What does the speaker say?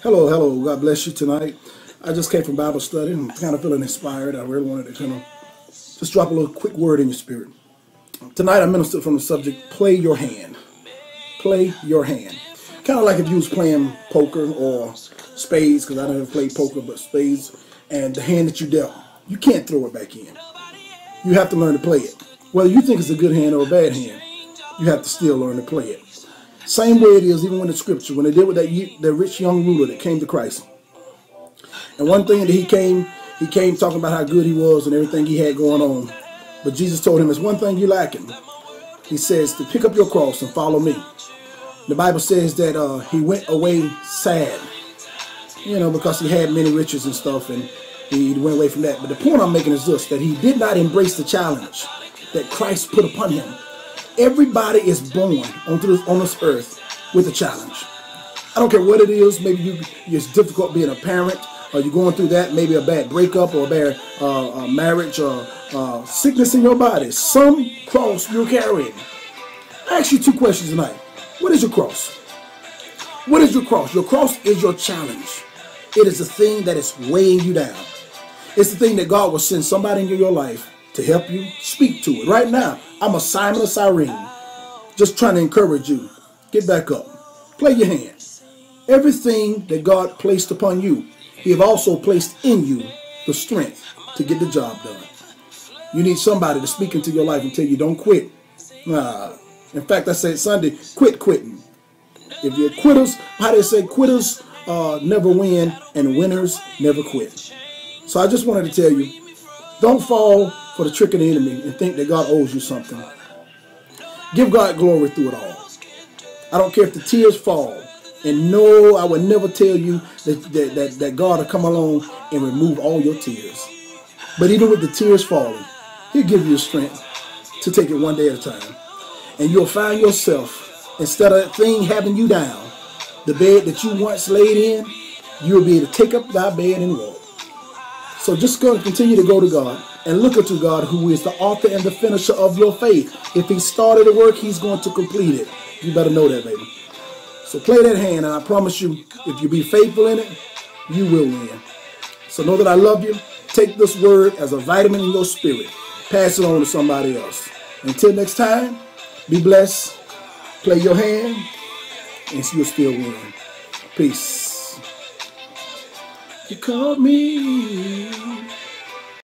Hello, hello. God bless you tonight. I just came from Bible study. I'm kind of feeling inspired. I really wanted to kind of just drop a little quick word in your spirit. Tonight I ministered from the subject, play your hand. Play your hand. Kind of like if you was playing poker or spades, because I never played poker, but spades, and the hand that you dealt, you can't throw it back in. You have to learn to play it. Whether you think it's a good hand or a bad hand, you have to still learn to play it. Same way it is even when the scripture, when they did with that rich young ruler that came to Christ. And one thing that he came talking about how good he was and everything he had going on. But Jesus told him, there's one thing you're lacking. He says to pick up your cross and follow me. The Bible says that he went away sad, because he had many riches and stuff, and he went away from that. But the point I'm making is this, that he did not embrace the challenge that Christ put upon him. Everybody is born on this earth with a challenge. I don't care what it is. Maybe it's difficult being a parent, or you're going through that, maybe a bad breakup or a bad marriage or sickness in your body. Some cross you're carrying. I ask you two questions tonight. What is your cross? What is your cross? Your cross is your challenge. It is the thing that is weighing you down. It's the thing that God will send somebody into your life to help you speak to it. Right now, I'm a Simon of Cyrene, just trying to encourage you. Get back up. Play your hand. Everything that God placed upon you, He have also placed in you the strength to get the job done. You need somebody to speak into your life and tell you, don't quit. In fact, I said Sunday, quit quitting. If you're quitters, how they say quitters never win and winners never quit. So I just wanted to tell you, don't fall for the trick of the enemy and think that God owes you something. Give God glory through it all. I don't care if the tears fall. And no, I would never tell you that God will come along and remove all your tears. But even with the tears falling, He'll give you the strength to take it one day at a time. And you'll find yourself, instead of that thing having you down, the bed that you once laid in, you'll be able to take up thy bed and walk. So just go and continue to go to God and look unto God, who is the author and the finisher of your faith. If He started the work, He's going to complete it. You better know that, baby. So play that hand, and I promise you, if you be faithful in it, you will win. So know that I love you. Take this word as a vitamin in your spirit. Pass it on to somebody else. Until next time, be blessed. Play your hand, and you'll still win. Peace. You called me.